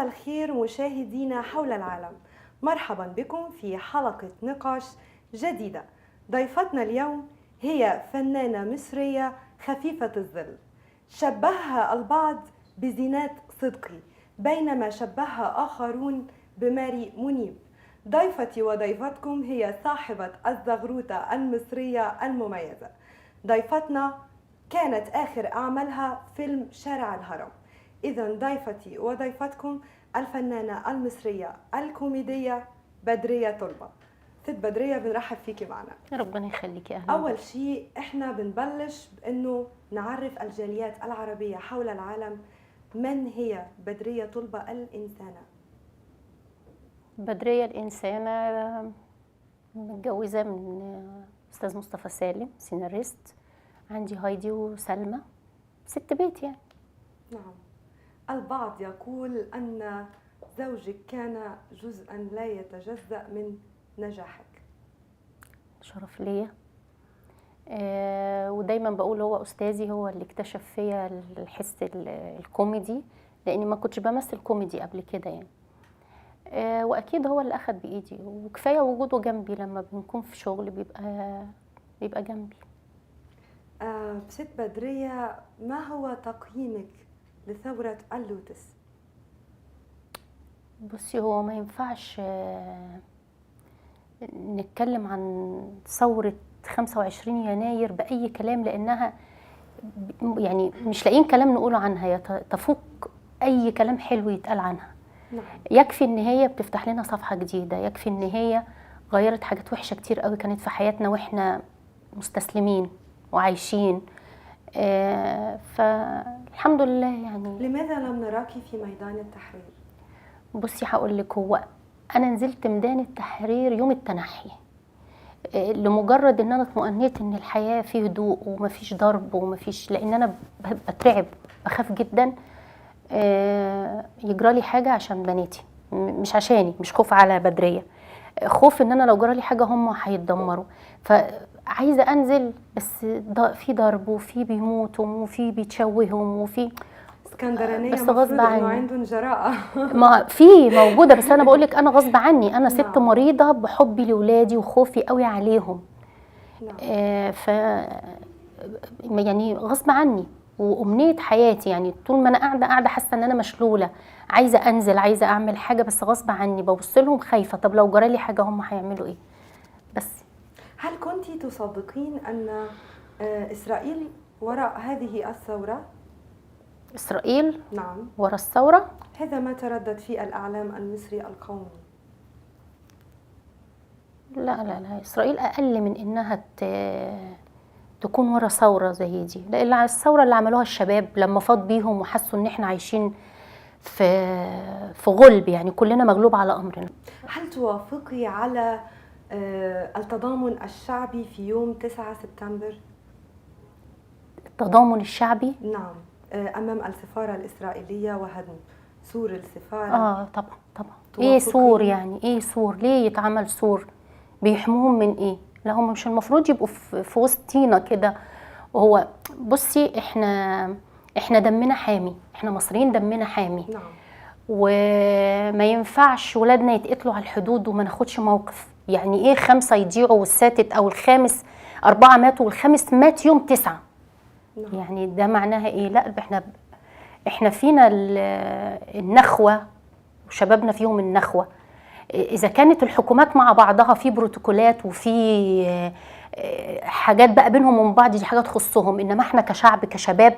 الخير مشاهدينا حول العالم، مرحبا بكم في حلقة نقاش جديدة. ضيفتنا اليوم هي فنانة مصرية خفيفة الظل، شبهها البعض بزينات صدقي بينما شبهها آخرون بماري منيب. ضيفتي وضيفتكم هي صاحبة الزغروطة المصرية المميزة. ضيفتنا كانت آخر أعمالها فيلم شارع الهرم. إذن ضيفتي وضيفتكم الفنانة المصرية الكوميدية بدرية طلبة. ست بدرية، بنرحب فيكي معنا. ربنا يخليكي. أهلا. أول شيء إحنا بنبلش بأنه نعرف الجاليات العربية حول العالم من هي بدرية طلبة الإنسانة. بدرية الإنسانة متجوزة من أستاذ مصطفى سالم سيناريست. عندي هايدي وسلمى، ست بيت يعني. نعم. البعض يقول أن زوجك كان جزءا لا يتجزأ من نجاحك. شرف ليا. ودايما بقول هو أستاذي، هو اللي اكتشف فيا الحس الكوميدي، لأني ما كنتش بمثل كوميدي قبل كده يعني. وأكيد هو اللي أخد بإيدي، وكفاية وجوده جنبي لما بنكون في شغل بيبقى جنبي. ست بدرية، ما هو تقييمك لثورة اللوتس؟ بصي، هو ما ينفعش نتكلم عن ثورة 25 يناير بأي كلام، لأنها يعني مش لاقيين كلام نقوله عنها، تفوق أي كلام حلو يتقال عنها. نعم. يكفي إن هي بتفتح لنا صفحة جديدة، يكفي إن هي غيرت حاجات وحشة كتير قوي كانت في حياتنا وإحنا مستسلمين وعايشين. فالحمد لله يعني. لماذا لم نراكي في ميدان التحرير؟ بصي هقول لك، هو أنا نزلت ميدان التحرير يوم التنحي لمجرد ان انا اطمئنيت ان الحياه فيه هدوء ومفيش ضرب ومفيش، لان انا بترعب، بخاف جدا يجرالي حاجه عشان بناتي، مش عشاني، مش خوف على بدريه، خوف ان انا لو جرالي حاجه هم هيتدمروا. فعايزه انزل، بس في ضرب وفي بيموتوا وفي بيتشوههم وفي اسكندرانيه، بس غصب عني. انه عندهم جراءه. ما في موجوده، بس انا بقول لك انا غصب عني، انا ست مريضه بحبي لاولادي وخوفي قوي عليهم. ف يعني غصب عني وامنيه حياتي، يعني طول ما انا قاعده حاسه ان انا مشلوله، عايزه انزل، عايزه اعمل حاجه، بس غصب عني ببص لهم خايفه، طب لو جرالي حاجه هم هيعملوا ايه؟ بس هل كنتي تصدقين ان اسرائيل وراء هذه الثوره؟ إسرائيل نعم ورا الثورة؟ هذا ما تردد في الإعلام المصري القومي. لا لا لا، إسرائيل أقل من إنها تكون ورا ثورة زي دي، لأن الثورة اللي عملوها الشباب لما فاض بيهم وحسوا إن إحنا عايشين في غلب، يعني كلنا مغلوب على أمرنا. هل توافقي على التضامن الشعبي في يوم 9 سبتمبر؟ التضامن الشعبي؟ نعم، أمام السفارة الإسرائيلية وهدم سور السفارة. طبعا طبعا. إيه سور يعني؟ إيه سور؟ ليه يتعمل سور؟ بيحموهم من إيه؟ لا، هم مش المفروض يبقوا في وسطينا كده. وهو بصي، إحنا دمنا حامي، إحنا مصريين دمنا حامي. نعم. وما ينفعش ولادنا يتقتلوا على الحدود وما ناخدش موقف. يعني إيه 5 يضيعوا والساتت، أو الخامس 4 ماتوا والخامس مات يوم 9؟ يعني ده معناها ايه؟ لا، احنا فينا النخوه وشبابنا فيهم النخوه. اذا كانت الحكومات مع بعضها في بروتوكولات وفي حاجات بقى بينهم وبين بعض، دي حاجات تخصهم، انما احنا كشعب كشباب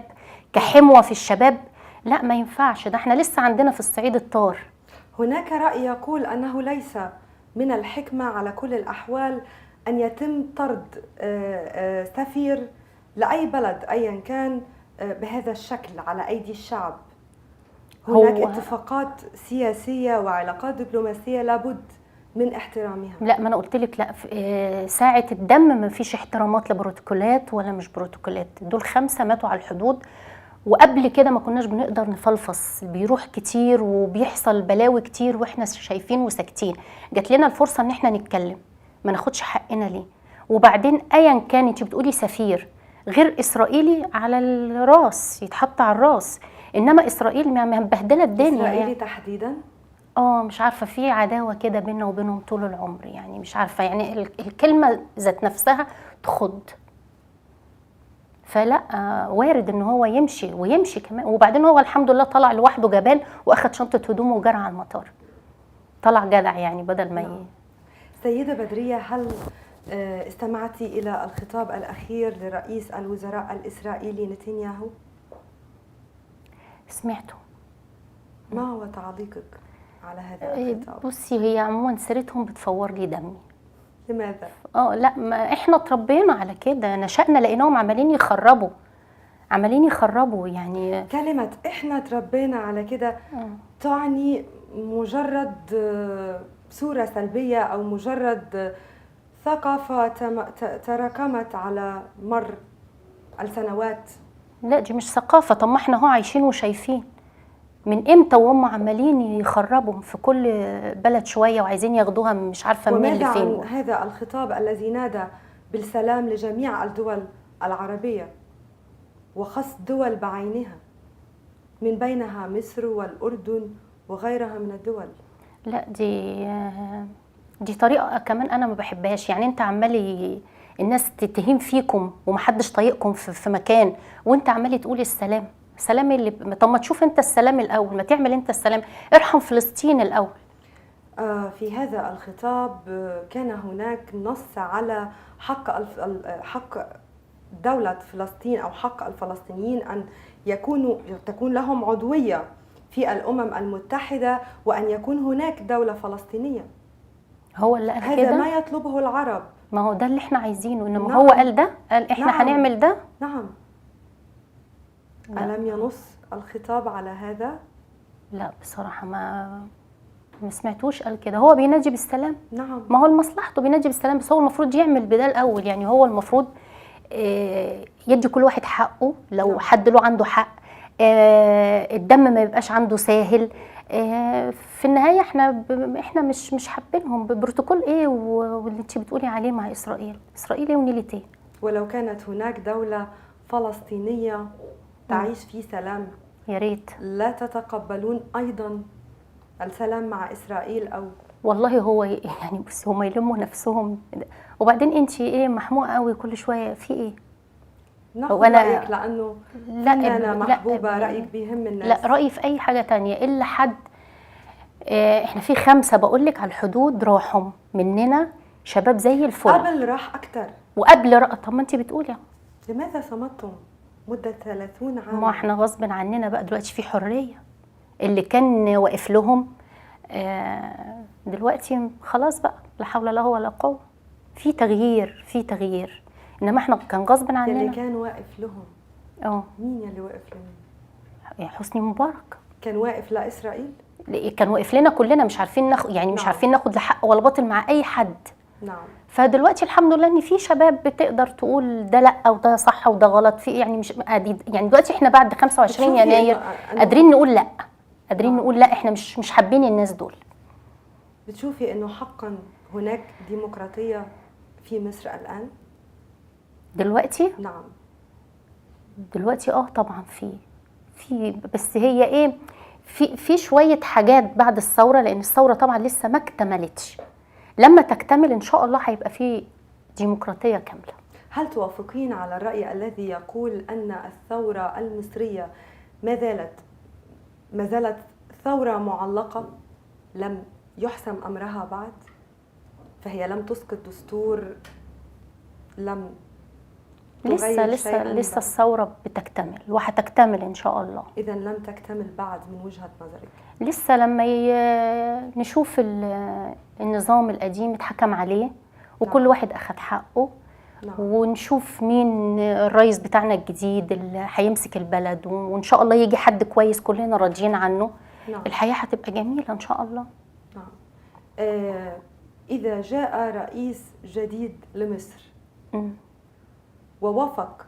كحموه في الشباب لا، ما ينفعش. ده احنا لسه عندنا في الصعيد الطار. هناك رأي يقول انه ليس من الحكمه على كل الاحوال ان يتم طرد سفير لأي بلد أيا كان بهذا الشكل على أيدي الشعب. هناك اتفاقات سياسية وعلاقات دبلوماسية لابد من احترامها. لا، ما أنا قلت لك لا، ساعة الدم ما فيش احترامات لبروتوكولات ولا مش بروتوكولات. دول 5 ماتوا على الحدود، وقبل كده ما كناش بنقدر نفلفص، بيروح كتير وبيحصل بلاوي كتير واحنا شايفين وساكتين. جات لنا الفرصة ان احنا نتكلم، ما ناخدش حقنا ليه؟ وبعدين ايا كان، انت بتقولي سفير غير اسرائيلي على الراس، يتحط على الراس. انما اسرائيل مبهدله الدنيا إسرائيلي يعني. تحديدا؟ مش عارفه، في عداوه كده بيننا وبينهم طول العمر يعني، مش عارفه يعني الكلمه ذات نفسها تخض. فلا وارد ان هو يمشي ويمشي كمان. وبعدين هو الحمد لله طلع لوحده جبان واخد شنطه هدومه وجرى على المطار، طلع جدع يعني بدل ما سيدة بدرية، هل استمعتي إلى الخطاب الأخير لرئيس الوزراء الإسرائيلي نتنياهو؟ سمعته. ما هو تعليقك على هذا الخطاب؟ بصي، هي عموما سيرتهم بتفور لي دمي. لماذا؟ لا، ما احنا اتربينا على كده، نشأنا لقيناهم عمالين يخربوا يعني. كلمة إحنا تربينا على كده تعني مجرد صورة سلبية أو مجرد ثقافة تراكمت على مر السنوات. لا، دي مش ثقافة. طب ما احنا هو عايشين وشايفين من امتى وهم عمالين يخربوا في كل بلد شوية وعايزين ياخدوها مش عارفة منين لفين. وماذا عن هذا الخطاب الذي نادى بالسلام لجميع الدول العربية وخص دول بعينها من بينها مصر والأردن وغيرها من الدول؟ لا، دي طريقة كمان أنا ما بحبهاش. يعني أنت عمالي الناس تتهم فيكم ومحدش طايقكم في مكان، وأنت عمالي تقولي السلام. سلام اللي طب ما تشوف أنت السلام الأول، ما تعمل أنت السلام، ارحم فلسطين الأول. في هذا الخطاب كان هناك نص على حق دولة فلسطين أو حق الفلسطينيين أن تكون لهم عضوية في الأمم المتحدة وأن يكون هناك دولة فلسطينية. هو اللي قال هذا كده؟ ما يطلبه العرب. ما هو ده اللي احنا عايزينه، انما نعم. هو قال ده، قال احنا نعم. هنعمل ده. نعم. ألم ينص الخطاب على هذا؟ لا بصراحة ما سمعتوش قال كده. هو بينادي بالسلام. نعم. ما هو لمصلحته بينادي بالسلام، بس هو المفروض يعمل بده الأول. يعني هو المفروض يدي كل واحد حقه لو نعم. حد له عنده حق. الدم ما يبقاش عنده ساهل. في النهاية احنا مش حابينهم. ببروتوكول ايه واللي انت بتقولي عليه مع إسرائيل ايه ونيلتين؟ ولو كانت هناك دولة فلسطينية تعيش في سلام، يا ريت. لا تتقبلون أيضا السلام مع إسرائيل؟ أو والله هو يعني بس هم يلموا نفسهم. وبعدين انت ايه محموقه قوي كل شويه في ايه؟ ناخذ رأيك لأنه أنا محبوبة. رأيك بيهم الناس. لا، رأيي في أي حاجة تانية إلا حد. احنا في 5 بقولك على الحدود راحوا مننا شباب زي الفل. قبل راح أكتر وقبل طب ما انت بتقولي. لماذا صمتم مدة 30 عام؟ ما احنا غصب عننا بقى دلوقتي في حرية. اللي كان واقف لهم دلوقتي خلاص بقى، لا حول ولا قوة ولا قوة. في تغيير. انما احنا كان غصب عننا. اللي كان واقف لهم مين اللي واقف لهم؟ حسني مبارك كان واقف لإسرائيل. كان واقف لنا كلنا، مش عارفين ناخد يعني. مش عارفين ناخد لحق ولا باطل مع اي حد. نعم. فدلوقتي الحمد لله ان في شباب بتقدر تقول ده لا وده صح وده غلط. في يعني مش يعني دلوقتي احنا بعد 25 يناير قادرين نقول لا. نقول لا، احنا مش حابين الناس دول. بتشوفي انه حقا هناك ديمقراطية في مصر الآن دلوقتي؟ نعم. دلوقتي طبعا في بس هي ايه، في شوية حاجات بعد الثورة، لان الثورة طبعا لسه ما اكتملتش. لما تكتمل ان شاء الله هيبقى في ديمقراطية كاملة. هل توافقين على الرأي الذي يقول أن الثورة المصرية ما زالت ثورة معلقة، لم يحسم أمرها بعد؟ فهي لم تسقط دستور، لم لسه الثورة بتكتمل وهتكتمل إن شاء الله. إذا لم تكتمل بعد من وجهة نظرك؟ لسه لما نشوف النظام القديم اتحكم عليه وكل واحد أخد حقه. ونشوف مين الرئيس بتاعنا الجديد اللي هيمسك البلد، وإن شاء الله يجي حد كويس كلنا راضيين عنه. الحياة هتبقى جميلة إن شاء الله. إذا جاء رئيس جديد لمصر ووافق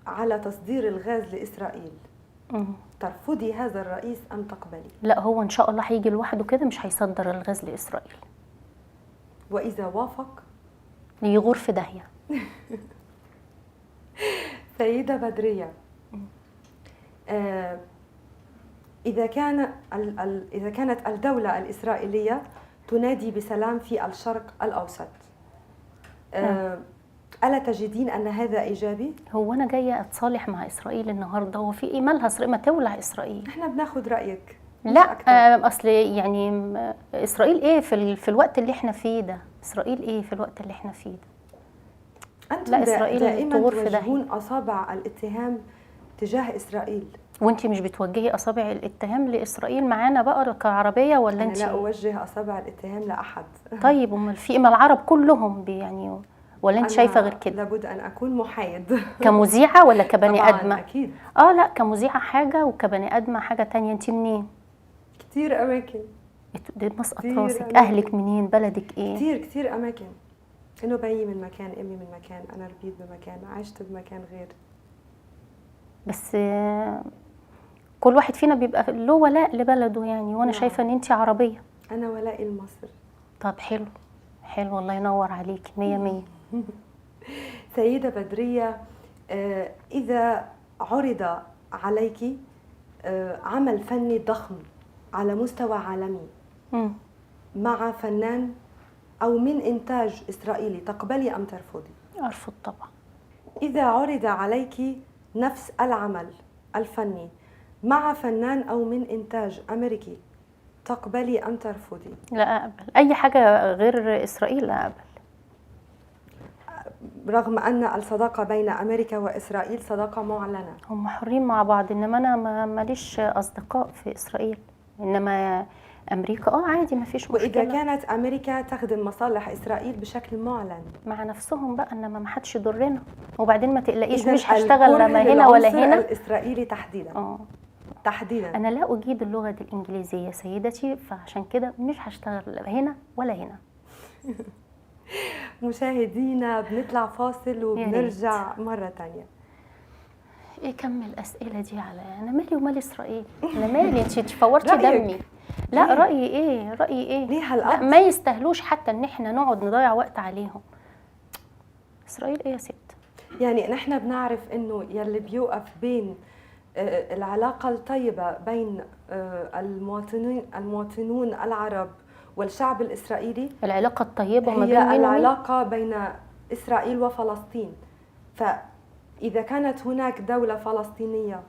على تصدير الغاز لإسرائيل، ترفضي هذا الرئيس أم تقبلي؟ لا، هو إن شاء الله هيجي لوحده كده، مش هيصدر الغاز لإسرائيل. وإذا وافق؟ يغور في داهية. سيدة بدرية، إذا كانت الدولة الإسرائيلية تنادي بسلام في الشرق الأوسط، ألا تجدين أن هذا إيجابي؟ هو أنا جاية أتصالح مع إسرائيل النهاردة؟ هو في إيه مالها إسرائيل؟ ما تولع إسرائيل. إحنا بناخد رأيك. لا أصل يعني إسرائيل إيه في الوقت اللي إحنا فيه ده؟ إسرائيل إيه في الوقت اللي إحنا فيه ده؟ أنتم لا إسرائيل دائما تغور في توجهون أصابع الاتهام تجاه إسرائيل. وانتي مش بتوجهي اصابع الاتهام لاسرائيل معانا بقى كعربيه ولا انتي؟ انا لا اوجه اصابع الاتهام لاحد. طيب امال في ما العرب كلهم يعني، ولا انت شايفه غير كده؟ لابد ان اكون محايد. كمذيعه ولا كبني ادمه؟ طبعا اكيد. لا كمذيعه حاجه وكبني ادمه حاجه تانية. انتي منين؟ كتير اماكن. دي مسقط راسك. اهلك منين؟ بلدك ايه؟ كتير اماكن. انه بيي من مكان، امي من مكان، انا ربيت بمكان، عشت بمكان غير. بس كل واحد فينا بيبقى له ولاء لبلده يعني، وانا شايفه ان انتي عربيه. انا ولائي لمصر. طب حلو الله ينور عليكي. 100. سيدة بدرية، إذا عرض عليك عمل فني ضخم على مستوى عالمي مع فنان أو من إنتاج إسرائيلي، تقبلي أم ترفضي؟ أرفض طبعا. إذا عرض عليك نفس العمل الفني مع فنان أو من إنتاج أمريكي، تقبلي أم ترفضي؟ لا أقبل أي حاجة غير إسرائيل، لا أقبل. رغم أن الصداقة بين أمريكا وإسرائيل صداقة معلنة. هم حرين مع بعض، إنما أنا ماليش أصدقاء في إسرائيل، إنما أمريكا عادي ما فيش مشكلة. وإذا كانت أمريكا تخدم مصالح إسرائيل بشكل معلن مع نفسهم بقى، إنما ما حدش يضرنا. وبعدين ما تقلقيش مش هشتغل لا هنا ولا هنا. الإسرائيلي تحديدا. تحديدا أنا لا أجيد اللغة الإنجليزية سيدتي، فعشان كده مش هشتغل لا هنا ولا هنا. مشاهدينا بنطلع فاصل وبنرجع مرة تانية. ايه كم الأسئلة دي على أنا مالي ومال إسرائيل؟ أنا مالي؟ انتي فورتي دمي. لا رأيي ايه؟ ليه هالقد؟ ما يستاهلوش حتى ان احنا نقعد نضيع وقت عليهم. إسرائيل ايه يا ست؟ يعني نحن بنعرف انه يلي بيوقف بين العلاقة الطيبة بين المواطنون العرب والشعب الإسرائيلي، العلاقة الطيبة ما هي العلاقة بين إسرائيل وفلسطين. فإذا كانت هناك دولة فلسطينية،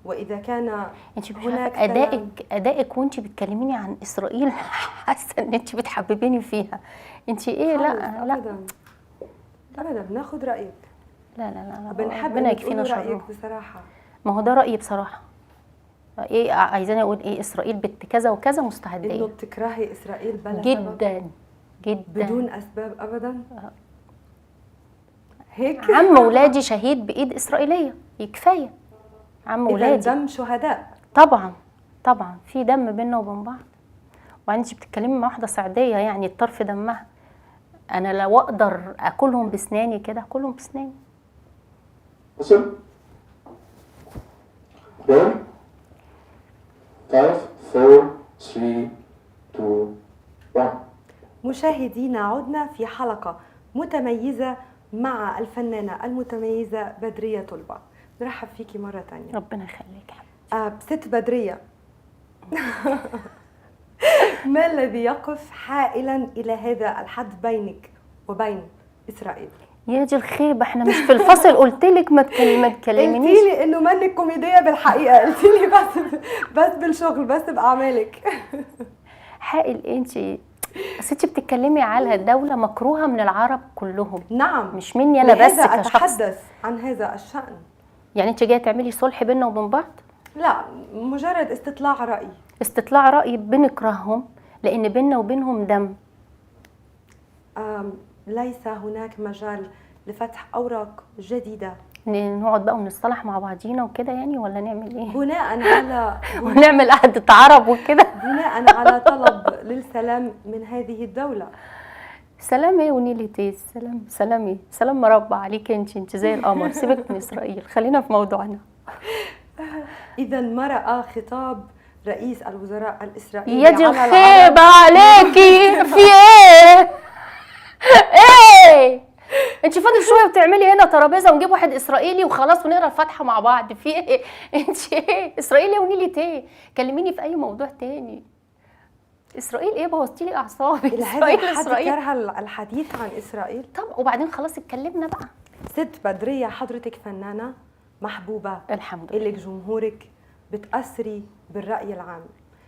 وإذا كان انت هناك أدائك وانت بتكلميني عن إسرائيل حاسة ان انت بتحببيني فيها. انت ايه؟ لا أبدا بناخد رأيك. لا بنحب ربنا يكفينا شره. رأيك بصراحة. ما هو ده رأيي بصراحة. ايه عايزاني اقول ايه؟ اسرائيل بنت كذا وكذا مستعده. انه بتكرهي اسرائيل بلا جدا سبب؟ بدون اسباب ابدا. هيك عم ولادي شهيد بايد اسرائيليه، كفايه عم ولادي. دم شهداء. طبعا في دم بيننا وبين بعض. وانتي بتتكلمي مع واحده سعوديه يعني الطرف دمها. انا لو اقدر اكلهم بسناني كده اكلهم بسناني. وصل 5 4 3 2 1. مشاهدينا، عدنا في حلقة متميزة مع الفنانة المتميزة بدرية طلبة. نرحب فيكي مرة تانية. ربنا يخليك. ست بدرية، ما الذي يقف حائلا إلى هذا الحد بينك وبين إسرائيل؟ يا دي الخيبة، احنا مش في الفصل قلت لك ما تكلمنيش. قلتي لي انه منك كوميدية بالحقيقة، قلتي لي بس بالشغل، بس بأعمالك. حائل انتي انتي بتتكلمي على دولة مكروهة من العرب كلهم. نعم، مش مني انا بس كشخص. أتحدث عن هذا الشأن. يعني انتي جاية تعملي صلح بيننا وبين بعض؟ لا، مجرد استطلاع رأي. استطلاع رأي. بنكرههم لأن بيننا وبينهم دم. ليس هناك مجال لفتح أوراق جديدة نقعد بقى ونصطلح مع بعضينا وكده يعني، ولا نعمل ايه؟ بناء على ونعمل قعدة عرب وكده بناء على طلب للسلام من هذه الدولة. سلام ايه ونيلة ايه؟ سلام ايه؟ سلام مربع عليك انت زي القمر. سيبك من اسرائيل، خلينا في موضوعنا. اذا ما رأى خطاب رئيس الوزراء الاسرائيلي يا دي الخيبة عليكي في ايه؟ ايه انت فاضل شويه وتعملي هنا ترابيزه ونجيب واحد اسرائيلي وخلاص ونقرا الفاتحه مع بعض. في ايه انت ايه اسرائيلي ونيلة ايه؟ كلميني في اي موضوع تاني. اسرائيل ايه؟ بوظتي لي اعصابي. إلى هذا اسرائيل الحد اسرائيل. كره الحديث عن إسرائيل. طب وبعدين خلاص اتكلمنا بقى. ست بدرية، حضرتك فنانة محبوبة، الحمد لله. إلك جمهورك، بتأثري بالرأي العام.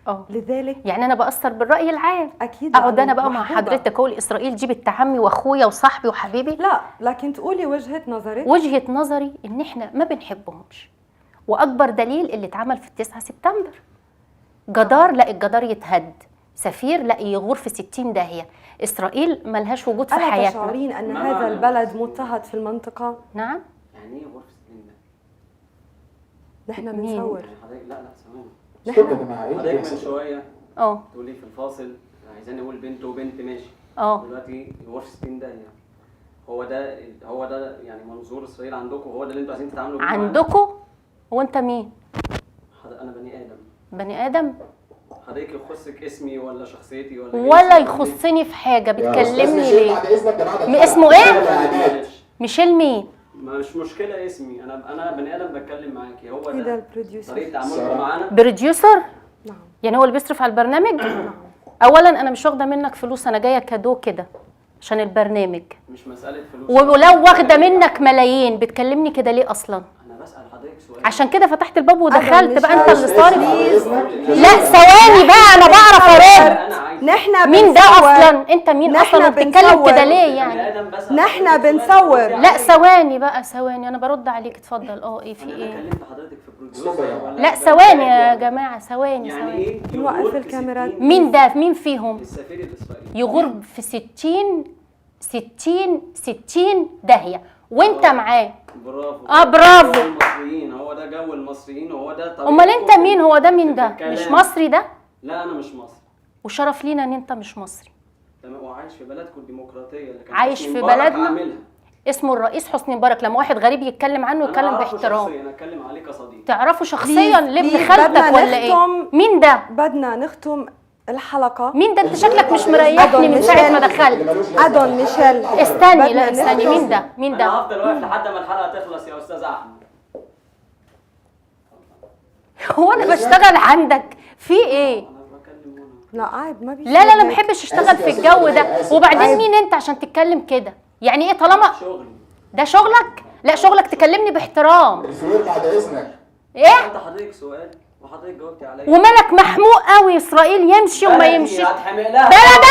اه لذلك يعني انا باثر بالراي العام. أكيد اقعد انا بقى مع محبوبة. حضرتك اقول اسرائيل دي بنت عمي واخويا وصاحبي وحبيبي؟ لا، لكن تقولي وجهة نظرك. وجهه نظري ان احنا ما بنحبهمش، واكبر دليل اللي اتعمل في 9 سبتمبر. جدار، لا الجدار يتهد. سفير، لا يغور في 60 داهيه. اسرائيل ملهاش وجود في ألا حياتنا. تشعرين أن ما هذا معنى البلد مضطهد في المنطقة؟ نعم. يعني ايه غرفه السجن ده؟ نحن مين؟ بنصور. يعني حضرتك لا ثواني. ستوب يا جماعه، ايه اللي حضرتك من بيحصل؟ شويه اه تقولي في الفاصل عايزاني اقول بنت وبنت ماشي. اه دلوقتي غرفه السجن ده يعني هو ده يعني منظور اسرائيل عندكم، هو ده اللي انتوا عايزين تتعاملوا بيه معانا؟ عندكم. هو انت مين؟ انا بني ادم. بني ادم. حضرتك يخصك اسمي ولا شخصيتي ولا ولا جنسي يخصني في حاجه. يا أستاذ بتكلمني ميشيل، ليه؟ بعد اذنك يا بعد اسمه ايه؟ معلش. ميشيل مين؟ مش مشكله اسمي، انا بني ادم بتكلم معاكي. هو إذا ده البروديوسر. طريقه تعاملكم معانا. بروديوسر؟ نعم. يعني هو اللي بيصرف على البرنامج؟ اولا انا مش واخده منك فلوس، انا جايه كادو كده عشان البرنامج. مش مساله فلوس. ولو واخده منك ملايين بتكلمني كده ليه اصلا؟ انا بسال حضرتك سؤال. عشان كده فتحت الباب ودخلت مش بقى. انت اللي عايز صارف. اسمك. لا ثواني بقى، انا بعرف ارد. انا عايز نحن مين ده بنصور. اصلا؟ انت مين نحن اصلا بتتكلم بنصور. كده ليه بني يعني؟ ادم بسال نحن حضرتك سؤال بنصور. تردي لا عليه. ثواني بقى، ثواني انا برد عليك. اتفضل. ايه في انا ايه؟ كلمت حضرتك في ستوب يا بروديوسر جماعة. ولا لا ثواني يا جماعه، ثواني يعني ثواني. ايه نوقف يغور في الكاميرات. 60 مين ده؟ مين فيهم؟ السفير الاسرائيلي يغور في 60 داهيه وانت معاه. برافو. برافو. جو المصريين، هو ده جو المصريين وهو ده طريقتكم امال انت مين؟ هو ده مين في ده؟ الكلام. مش مصري ده؟ لا انا مش مصري. وشرف لينا ان انت مش مصري. تمام، وعايش في بلدكم الديمقراطيه اللي كان عايش حسني في مبارك بلدنا؟ عاملها. اسمه الرئيس حسني مبارك. لما واحد غريب يتكلم عنه يتكلم أنا أعرفه باحترام. شخصياً، انا اتكلم عليه كصديق. تعرفه شخصيا؟ بليز، لابن بليز، خالتك بدنا ولا ايه؟ نختم. مين ده؟ بدنا نختم الحلقة. مين ده؟ انت شكلك مش مريحني من ساعه ما دخلت. أدون ميشيل. استني، لا بدنا استني. نختم. مين ده؟ مين انا ده؟ هفضل واقف لحد ما الحلقه تخلص يا استاذ احمد. هو انا بشتغل عندك في ايه؟ انا بكلم هنا. لا عيب، ما بيصير لا لا لا، ما هيك. بحبش اشتغل في الجو ده. وبعدين عيب. مين انت عشان تتكلم كده؟ يعني ايه طالما شغلي. ده شغلك؟ لا شغلك تكلمني باحترام. الفيور بعد اذنك. ايه؟ انت حضرتك سؤال وحضرتك جاوبتي عليا. ومالك محموق قوي؟ اسرائيل يمشي وما بلدي يمشيش. هتحمق لها. بلد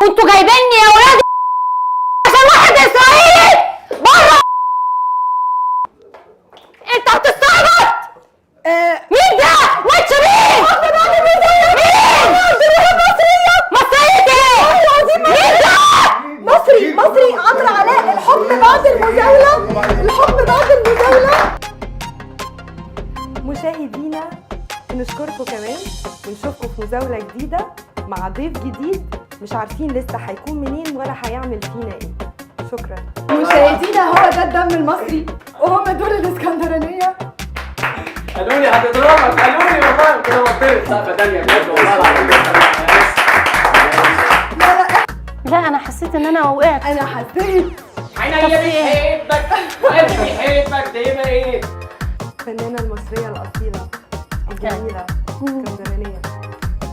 وانتوا جايبيني يا ولاد عشان واحد اسرائيلي بره. انت هتستعبط. مين ده؟ وانت مين؟ مين؟ مصرية ايه؟ مين ده؟ مصري عمرو علاء. الحكم بعد المزاولة. الحكم بعد المزاولة. مشاهدينا نشكركم كمان ونشوفكم في مزاولة جديدة مع ضيف جديد مش عارفين لسه هيكون منين ولا هيعمل فينا ايه. شكرا. مشاهدينا هو ده الدم المصري وهم دول الاسكندرانية. قالوا لي هتضربك، قالوا لي والله كده بطلت سقفه ثانيه بجد والله العظيم. لا انا حسيت ان انا وقعت. انا حسيت. عينيا بتحبك وقلبي بيحبك، ده يبقى ايه؟ الفنانة المصرية الأصيلة الجميلة اسكندرانية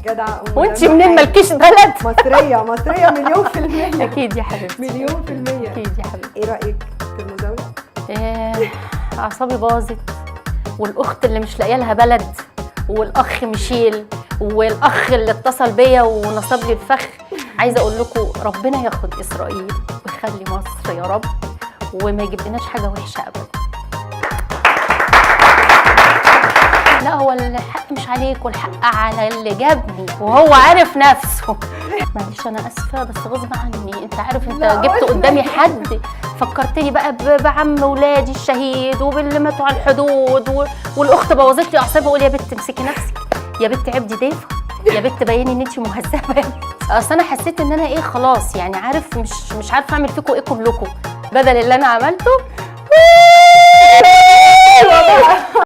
جدعة. وانت منين؟ مالكيش بلد؟ مصرية مليون في المية. اكيد يا حبيبتي، مليون في المية. اكيد يا حبيبتي. ايه رأيك في المزاولة؟ اعصابي باظت، والاخت اللي مش لاقيه لها بلد، والاخ ميشيل، والاخ اللي اتصل بيا ونصب لي الفخ. عايزه اقول لكم ربنا ياخد اسرائيل ويخلي مصر يا رب، وما يجيب لناش حاجه وحشه ابدا. لا هو الحق مش عليك والحق على اللي جابني وهو عارف نفسه. معلش انا اسفه بس غصب عني. انت عارف انت جبت قدامي حد فكرتني بقى بعم ولادي الشهيد وباللي ماتوا على الحدود والاخت بوظت لي اعصابي. اقول يا بت امسكي نفسك، يا بت عبدي ضيفه، يا بت بيني ان انت مهذبه. اصل انا حسيت ان انا ايه خلاص يعني عارف مش عارفه اعمل فيكم ايه كلكم بدل اللي انا عملته.